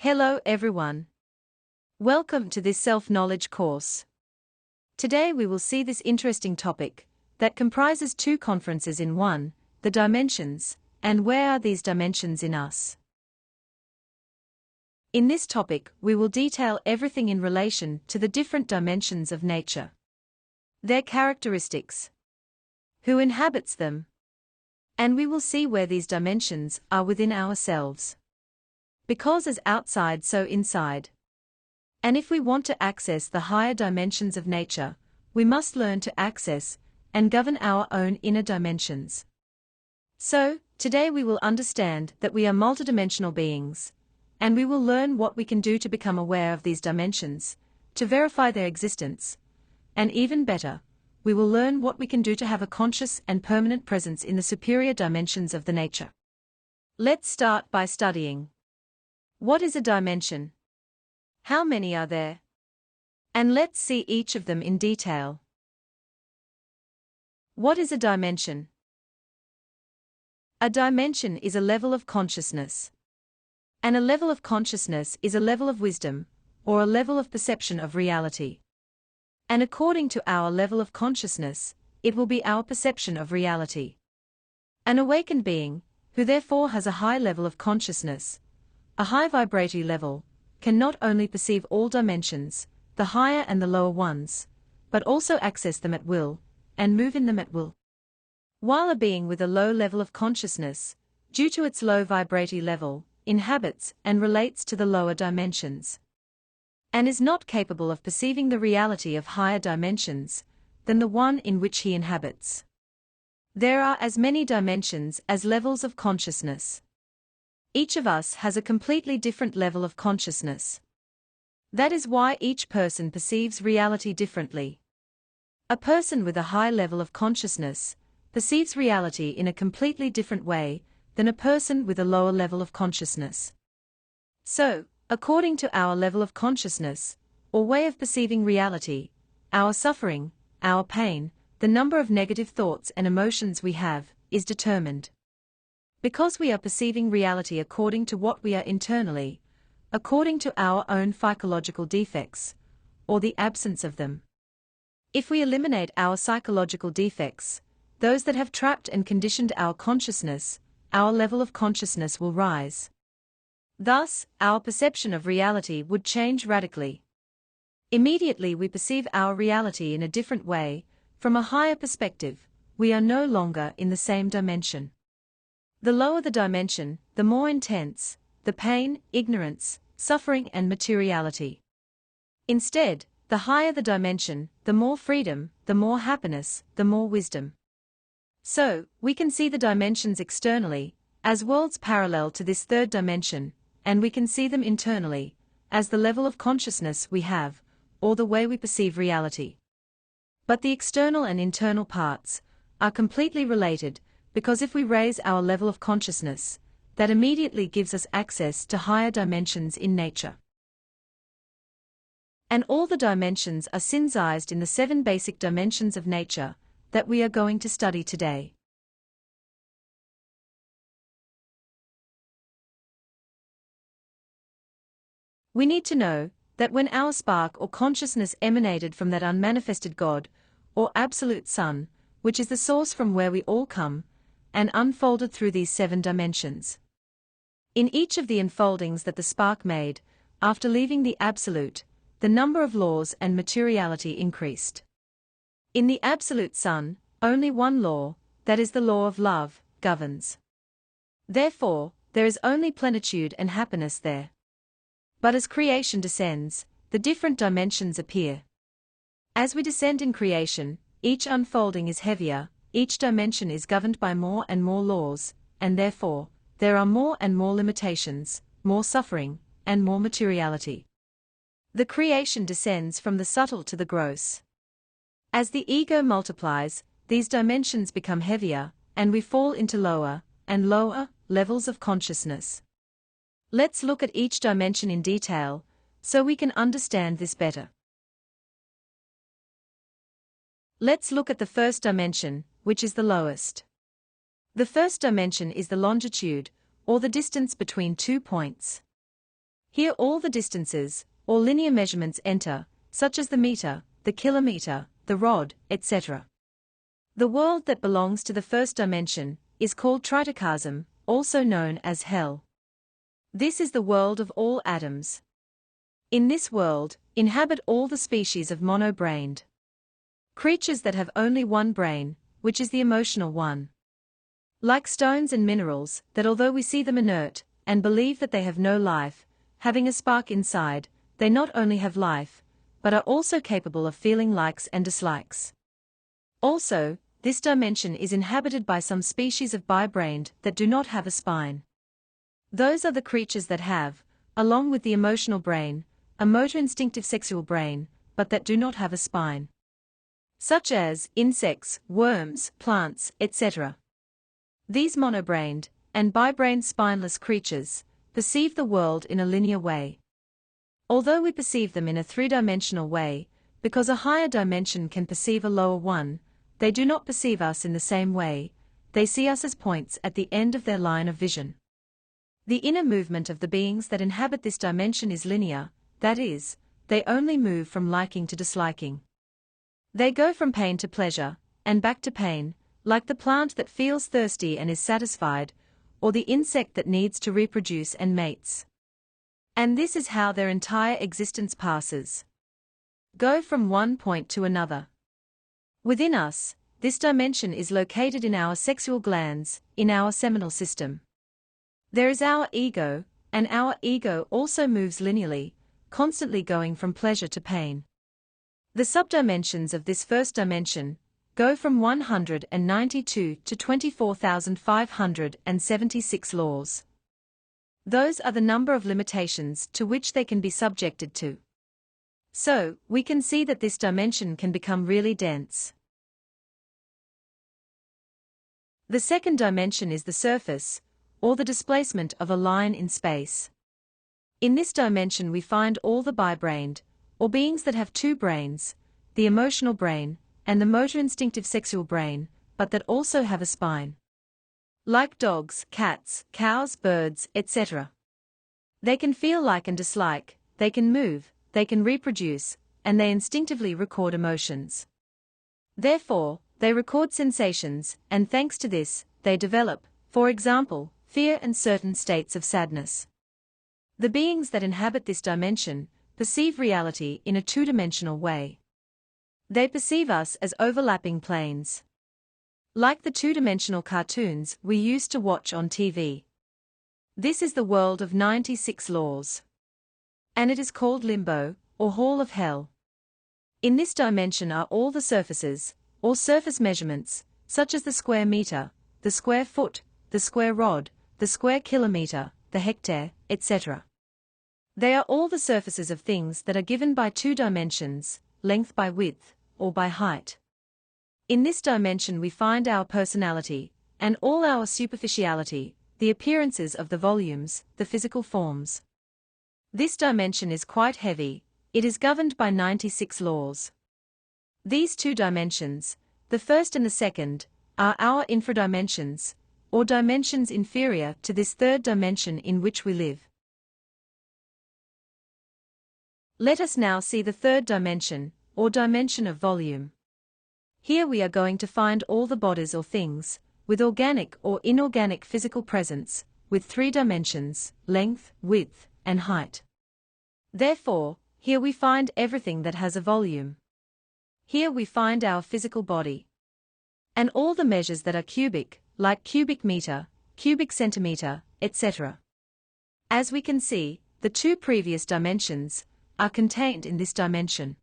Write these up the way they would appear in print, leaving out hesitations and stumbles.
Hello everyone. Welcome to this self-knowledge course. Today we will see this interesting topic that comprises two conferences in one, the dimensions, and where are these dimensions in us. In this topic we will detail everything in relation to the different dimensions of nature. Their characteristics. Who inhabits them. And we will see where these dimensions are within ourselves. Because as outside so inside. And if we want to access the higher dimensions of nature, we must learn to access and govern our own inner dimensions. So, today we will understand that we are multidimensional beings, and we will learn what we can do to become aware of these dimensions, to verify their existence, and even better, we will learn what we can do to have a conscious and permanent presence in the superior dimensions of the nature. Let's start by studying. What is a dimension? How many are there? And let's see each of them in detail. What is a dimension? A dimension is a level of consciousness. And a level of consciousness is a level of wisdom, or a level of perception of reality. And according to our level of consciousness, it will be our perception of reality. An awakened being, who therefore has a high level of consciousness, a high vibratory level, can not only perceive all dimensions, the higher and the lower ones, but also access them at will, and move in them at will. While a being with a low level of consciousness, due to its low vibratory level, inhabits and relates to the lower dimensions, and is not capable of perceiving the reality of higher dimensions than the one in which he inhabits. There are as many dimensions as levels of consciousness. Each of us has a completely different level of consciousness. That is why each person perceives reality differently. A person with a high level of consciousness perceives reality in a completely different way than a person with a lower level of consciousness. So, according to our level of consciousness, or way of perceiving reality, our suffering, our pain, the number of negative thoughts and emotions we have, is determined. Because we are perceiving reality according to what we are internally, according to our own psychological defects, or the absence of them. If we eliminate our psychological defects, those that have trapped and conditioned our consciousness, our level of consciousness will rise. Thus, our perception of reality would change radically. Immediately we perceive our reality in a different way, from a higher perspective, we are no longer in the same dimension. The lower the dimension, the more intense, the pain, ignorance, suffering and materiality. Instead, the higher the dimension, the more freedom, the more happiness, the more wisdom. So, we can see the dimensions externally, as worlds parallel to this third dimension, and we can see them internally, as the level of consciousness we have, or the way we perceive reality. But the external and internal parts are completely related, because if we raise our level of consciousness, that immediately gives us access to higher dimensions in nature. And all the dimensions are synthesized in the 7 basic dimensions of nature that we are going to study today. We need to know that when our spark or consciousness emanated from that unmanifested God, or Absolute Sun, which is the source from where we all come, and unfolded through these 7 dimensions. In each of the unfoldings that the spark made, after leaving the Absolute, the number of laws and materiality increased. In the Absolute Sun, only one law, that is the law of love, governs. Therefore, there is only plenitude and happiness there. But as creation descends, the different dimensions appear. As we descend in creation, each unfolding is heavier, each dimension is governed by more and more laws, and therefore, there are more and more limitations, more suffering, and more materiality. The creation descends from the subtle to the gross. As the ego multiplies, these dimensions become heavier, and we fall into lower and lower levels of consciousness. Let's look at each dimension in detail, so we can understand this better. Let's look at the first dimension, which is the lowest. The first dimension is the longitude, or the distance between 2 points. Here all the distances, or linear measurements enter, such as the meter, the kilometer, the rod, etc. The world that belongs to the first dimension is called Tritokasm, also known as hell. This is the world of all atoms. In this world, inhabit all the species of mono-brained creatures that have only one brain, which is the emotional one. Like stones and minerals, that although we see them inert, and believe that they have no life, having a spark inside, they not only have life, but are also capable of feeling likes and dislikes. Also, this dimension is inhabited by some species of bi-brained that do not have a spine. Those are the creatures that have, along with the emotional brain, a motor instinctive sexual brain, but that do not have a spine. Such as insects, worms, plants, etc. These monobrained and bi-brained spineless creatures perceive the world in a linear way. Although we perceive them in a three-dimensional way, because a higher dimension can perceive a lower one, they do not perceive us in the same way, they see us as points at the end of their line of vision. The inner movement of the beings that inhabit this dimension is linear, that is, they only move from liking to disliking. They go from pain to pleasure, and back to pain, like the plant that feels thirsty and is satisfied, or the insect that needs to reproduce and mates. And this is how their entire existence passes. Go from one point to another. Within us, this dimension is located in our sexual glands, in our seminal system. There is our ego, and our ego also moves linearly, constantly going from pleasure to pain. The subdimensions of this first dimension go from 192 to 24,576 laws. Those are the number of limitations to which they can be subjected to. So, we can see that this dimension can become really dense. The second dimension is the surface, or the displacement of a line in space. In this dimension we find all the bi-brained, or beings that have two brains, the emotional brain, and the motor instinctive sexual brain, but that also have a spine. Like dogs, cats, cows, birds, etc. They can feel like and dislike, they can move, they can reproduce, and they instinctively record emotions. Therefore, they record sensations, and thanks to this, they develop, for example, fear and certain states of sadness. The beings that inhabit this dimension perceive reality in a two-dimensional way. They perceive us as overlapping planes. Like the two-dimensional cartoons we used to watch on TV. This is the world of 96 laws. And it is called limbo, or hall of hell. In this dimension are all the surfaces, or surface measurements, such as the square meter, the square foot, the square rod, the square kilometer, the hectare, etc. They are all the surfaces of things that are given by two dimensions, length by width, or by height. In this dimension we find our personality, and all our superficiality, the appearances of the volumes, the physical forms. This dimension is quite heavy, it is governed by 96 laws. These two dimensions, the first and the second, are our infradimensions, or dimensions inferior to this third dimension in which we live. Let us now see the third dimension, or dimension of volume. Here we are going to find all the bodies or things, with organic or inorganic physical presence, with three dimensions, length, width, and height. Therefore, here we find everything that has a volume. Here we find our physical body. And all the measures that are cubic, like cubic meter, cubic centimeter, etc. As we can see, the two previous dimensions are contained in this dimension.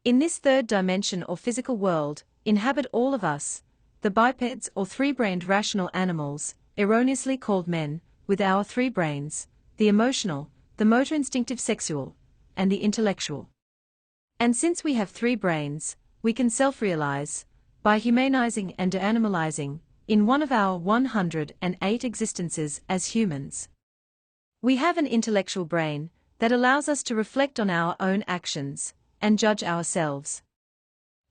In this third dimension or physical world, inhabit all of us, the bipeds or three-brained rational animals, erroneously called men, with our three brains, the emotional, the motor instinctive sexual, and the intellectual. And since we have three brains, we can self-realize, by humanizing and de-animalizing, in one of our 108 existences as humans. We have an intellectual brain that allows us to reflect on our own actions and judge ourselves.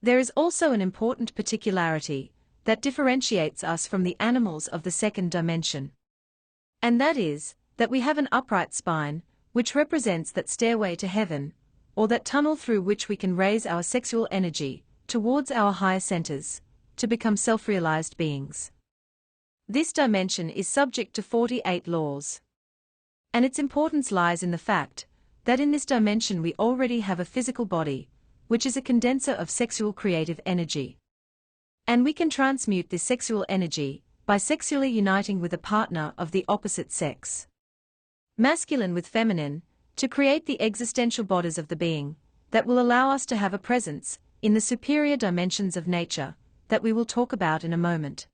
There is also an important particularity that differentiates us from the animals of the second dimension. And that is, that we have an upright spine, which represents that stairway to heaven, or that tunnel through which we can raise our sexual energy towards our higher centers, to become self-realized beings. This dimension is subject to 48 laws. And its importance lies in the fact that in this dimension we already have a physical body, which is a condenser of sexual creative energy. And we can transmute this sexual energy by sexually uniting with a partner of the opposite sex, masculine with feminine, to create the existential bodies of the being that will allow us to have a presence in the superior dimensions of nature that we will talk about in a moment.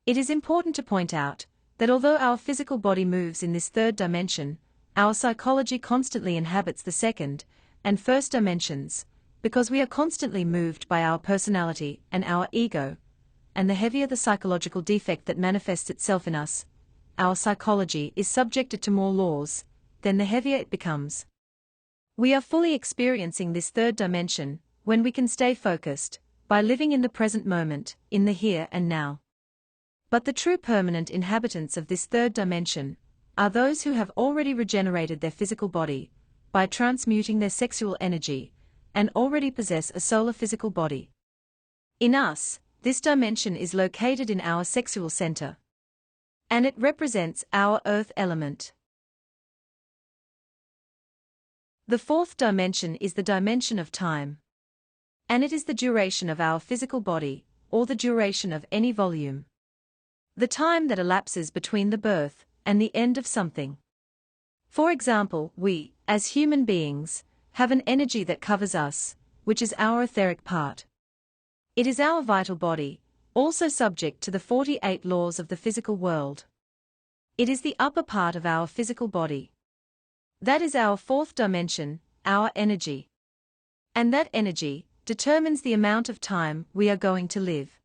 It is important to point out that although our physical body moves in this third dimension, our psychology constantly inhabits the second and first dimensions, because we are constantly moved by our personality and our ego, and the heavier the psychological defect that manifests itself in us, our psychology is subjected to more laws, then the heavier it becomes. We are fully experiencing this third dimension when we can stay focused, by living in the present moment, in the here and now. But the true permanent inhabitants of this third dimension are those who have already regenerated their physical body by transmuting their sexual energy and already possess a solar physical body. In us, this dimension is located in our sexual center, and it represents our earth element. The fourth dimension is the dimension of time, and it is the duration of our physical body, or the duration of any volume. The time that elapses between the birth and the end of something. For example, we, as human beings, have an energy that covers us, which is our etheric part. It is our vital body, also subject to the 48 laws of the physical world. It is the upper part of our physical body. That is our fourth dimension, our energy. And that energy determines the amount of time we are going to live.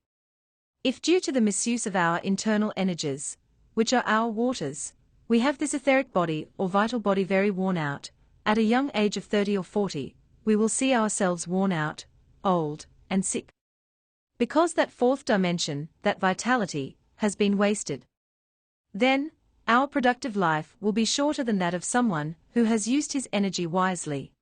If due to the misuse of our internal energies, which are our waters, we have this etheric body or vital body very worn out, at a young age of 30 or 40, we will see ourselves worn out, old, and sick. Because that fourth dimension, that vitality, has been wasted. Then, our productive life will be shorter than that of someone who has used his energy wisely.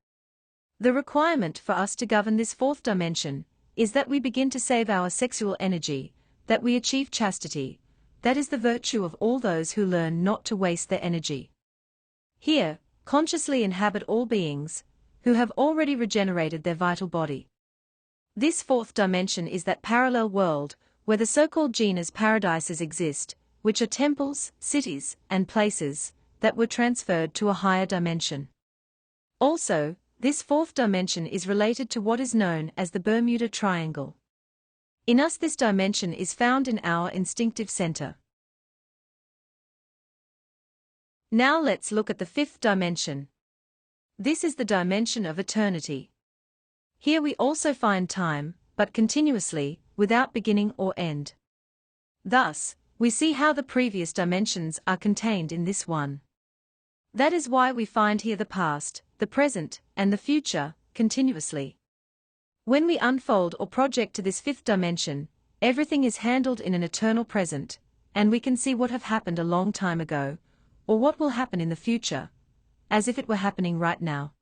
The requirement for us to govern this fourth dimension is that we begin to save our sexual energy, that we achieve chastity. That is the virtue of all those who learn not to waste their energy. Here, consciously inhabit all beings who have already regenerated their vital body. This fourth dimension is that parallel world where the so-called genus paradises exist, which are temples, cities, and places that were transferred to a higher dimension. Also, this fourth dimension is related to what is known as the Bermuda Triangle. In us, this dimension is found in our instinctive center. Now let's look at the fifth dimension. This is the dimension of eternity. Here we also find time, but continuously, without beginning or end. Thus, we see how the previous dimensions are contained in this one. That is why we find here the past, the present, and the future, continuously. When we unfold or project to this fifth dimension, everything is handled in an eternal present, and we can see what have happened a long time ago, or what will happen in the future, as if it were happening right now.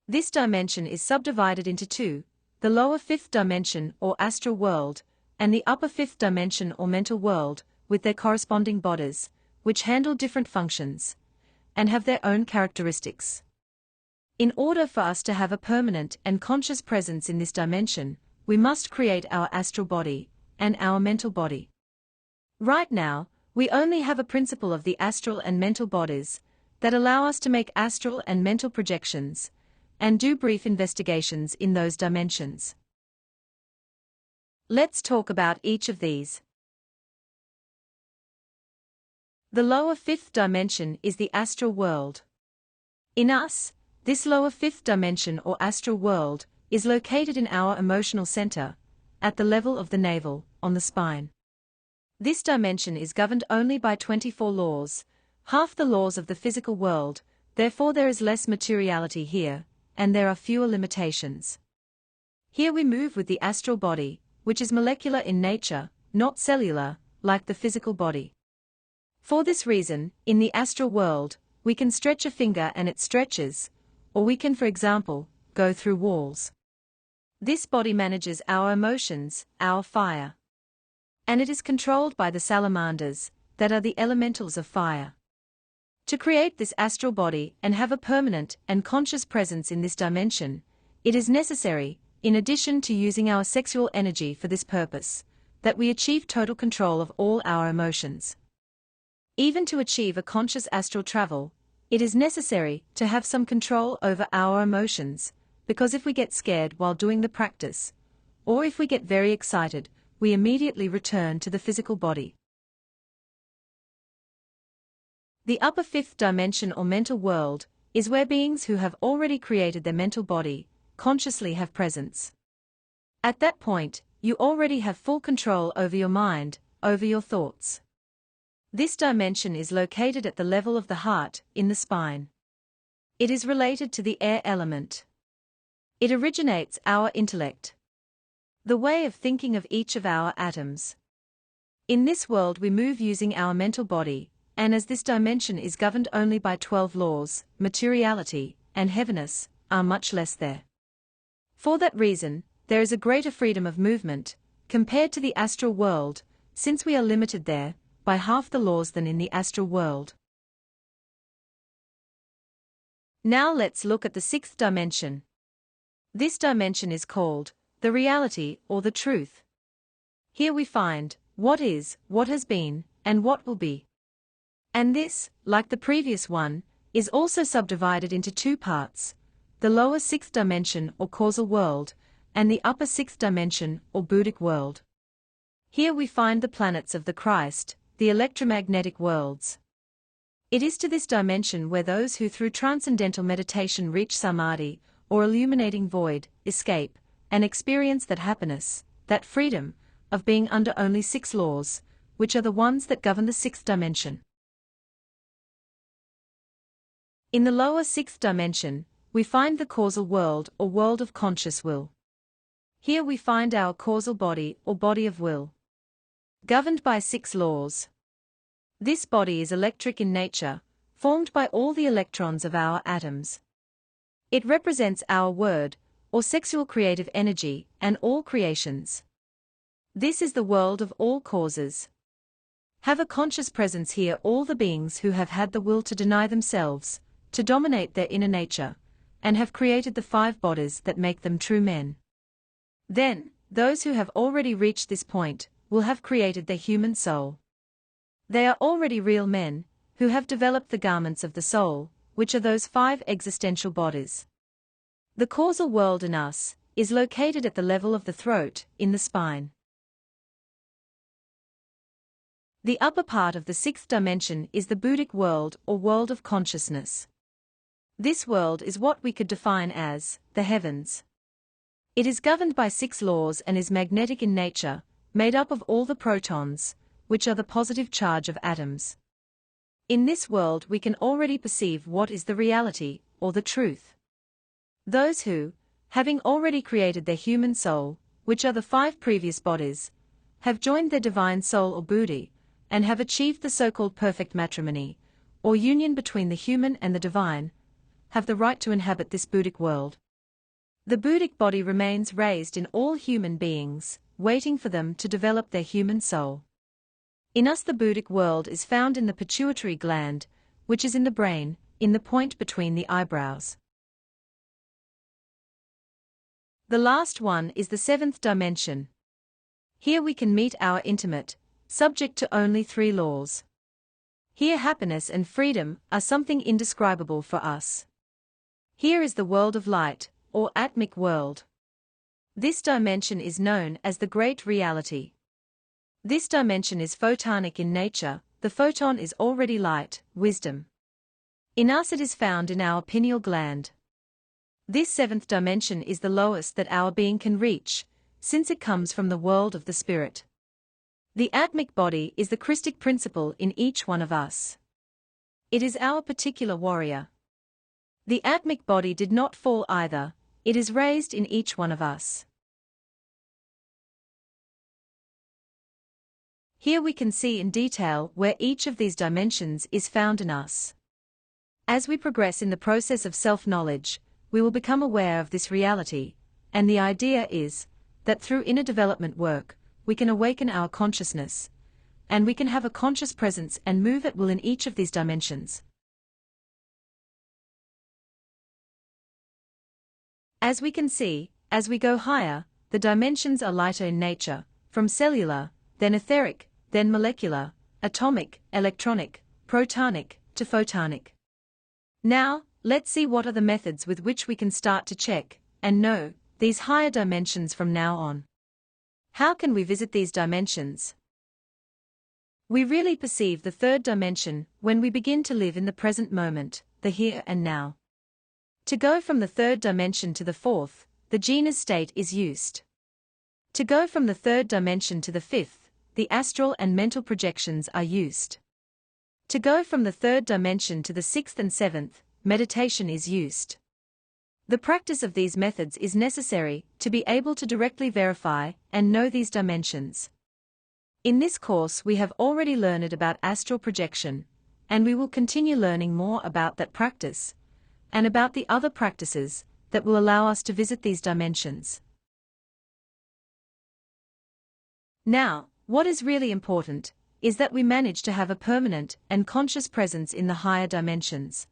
This dimension is subdivided into two, the lower fifth dimension or astral world, and the upper fifth dimension or mental world, with their corresponding bodies, which handle different functions, and have their own characteristics. In order for us to have a permanent and conscious presence in this dimension, we must create our astral body and our mental body. Right now, we only have a principle of the astral and mental bodies that allow us to make astral and mental projections and do brief investigations in those dimensions. Let's talk about each of these. The lower fifth dimension is the astral world. In us, this lower fifth dimension or astral world is located in our emotional center, at the level of the navel, on the spine. This dimension is governed only by 24 laws, half the laws of the physical world, therefore there is less materiality here, and there are fewer limitations. Here we move with the astral body, which is molecular in nature, not cellular, like the physical body. For this reason, in the astral world, We can stretch a finger and it stretches, or we can, for example, go through walls. This body manages our emotions, our fire. And it is controlled by the salamanders, that are the elementals of fire. To create this astral body and have a permanent and conscious presence in this dimension, it is necessary, in addition to using our sexual energy for this purpose, that we achieve total control of all our emotions. Even to achieve a conscious astral travel, it is necessary to have some control over our emotions, because if we get scared while doing the practice, or if we get very excited, we immediately return to the physical body. The upper fifth dimension or mental world is where beings who have already created their mental body consciously have presence. At that point, you already have full control over your mind, over your thoughts. This dimension is located at the level of the heart, in the spine. It is related to the air element. It originates our intellect, the way of thinking of each of our atoms. In this world we move using our mental body, and as this dimension is governed only by 12 laws, materiality and heaviness are much less there. For that reason, there is a greater freedom of movement, compared to the astral world, since we are limited there by half the laws than in the astral world. Now let's look at the sixth dimension. This dimension is called the reality or the truth. Here we find what is, what has been, and what will be. And this, like the previous one, is also subdivided into two parts, the lower sixth dimension or causal world, and the upper sixth dimension or Buddhic world. Here we find the planets of the Christ, the electromagnetic worlds. It is to this dimension where those who through transcendental meditation reach samadhi, or illuminating void, escape, and experience that happiness, that freedom, of being under only 6 laws, which are the ones that govern the sixth dimension. In the lower sixth dimension, we find the causal world or world of conscious will. Here we find our causal body or body of will, governed by 6 laws. This body is electric in nature, formed by all the electrons of our atoms. It represents our word, or sexual creative energy, and all creations. This is the world of all causes. Have a conscious presence here all the beings who have had the will to deny themselves, to dominate their inner nature, and have created the 5 bodies that make them true men. Then, those who have already reached this point, will have created their human soul. They are already real men, who have developed the garments of the soul, which are those 5 existential bodies. The causal world in us, is located at the level of the throat, in the spine. The upper part of the sixth dimension is the Buddhic world or world of consciousness. This world is what we could define as the heavens. It is governed by 6 laws and is magnetic in nature, made up of all the protons, which are the positive charge of atoms. In this world we can already perceive what is the reality, or the truth. Those who, having already created their human soul, which are the 5 previous bodies, have joined their divine soul or Buddhi, and have achieved the so-called perfect matrimony, or union between the human and the divine, have the right to inhabit this Buddhic world. The Buddhic body remains raised in all human beings, waiting for them to develop their human soul. In us the Buddhic world is found in the pituitary gland, which is in the brain, in the point between the eyebrows. The last one is the 7th dimension. Here we can meet our intimate, subject to only 3 laws. Here happiness and freedom are something indescribable for us. Here is the world of light, or Atmic world. This dimension is known as the Great Reality. This dimension is photonic in nature, the photon is already light, wisdom. In us it is found in our pineal gland. This 7th dimension is the lowest that our being can reach, since it comes from the world of the spirit. The Atmic body is the Christic principle in each one of us. It is our particular warrior. The Atmic body did not fall either, it is raised in each one of us. Here we can see in detail where each of these dimensions is found in us. As we progress in the process of self-knowledge, we will become aware of this reality, and the idea is that through inner development work, we can awaken our consciousness, and we can have a conscious presence and move at will in each of these dimensions. As we can see, as we go higher, the dimensions are lighter in nature, from cellular, then etheric, then molecular, atomic, electronic, protonic, to photonic. Now, let's see what are the methods with which we can start to check and know these higher dimensions from now on. How can we visit these dimensions? We really perceive the third dimension when we begin to live in the present moment, the here and now. To go from the third dimension to the fourth, the Jhana state is used. To go from the third dimension to the fifth, the astral and mental projections are used. To go from the third dimension to the sixth and seventh, meditation is used. The practice of these methods is necessary to be able to directly verify and know these dimensions. In this course we have already learned about astral projection, and we will continue learning more about that practice, and about the other practices that will allow us to visit these dimensions. Now, what is really important is that we manage to have a permanent and conscious presence in the higher dimensions.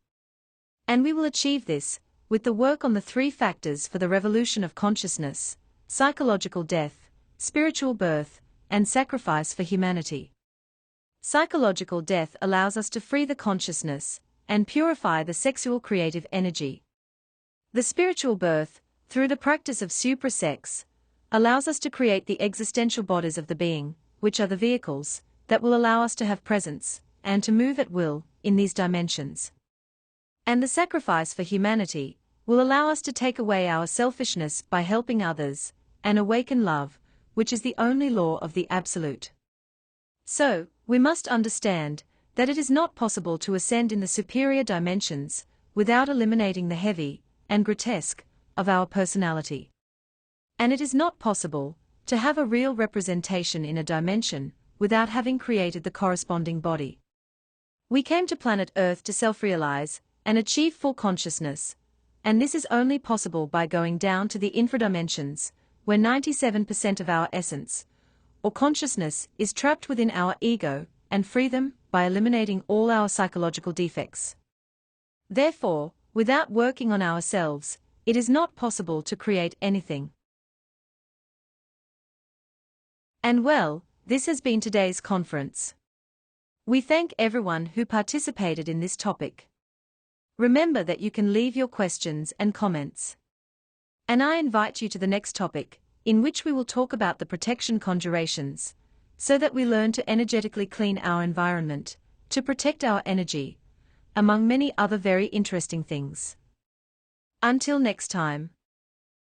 And we will achieve this with the work on the three factors for the revolution of consciousness: psychological death, spiritual birth, and sacrifice for humanity. Psychological death allows us to free the consciousness and purify the sexual creative energy. The spiritual birth, through the practice of suprasex, allows us to create the existential bodies of the being, which are the vehicles that will allow us to have presence and to move at will in these dimensions. And the sacrifice for humanity will allow us to take away our selfishness by helping others and awaken love, which is the only law of the Absolute. So, we must understand that it is not possible to ascend in the superior dimensions without eliminating the heavy and grotesque of our personality. And it is not possible to have a real representation in a dimension without having created the corresponding body. We came to planet Earth to self-realize and achieve full consciousness, and this is only possible by going down to the infradimensions, where 97% of our essence, or consciousness, is trapped within our ego, and free them by eliminating all our psychological defects. Therefore, without working on ourselves, it is not possible to create anything. And well, this has been today's conference. We thank everyone who participated in this topic. Remember that you can leave your questions and comments. And I invite you to the next topic, in which we will talk about the protection conjurations, so that we learn to energetically clean our environment, to protect our energy, among many other very interesting things. Until next time.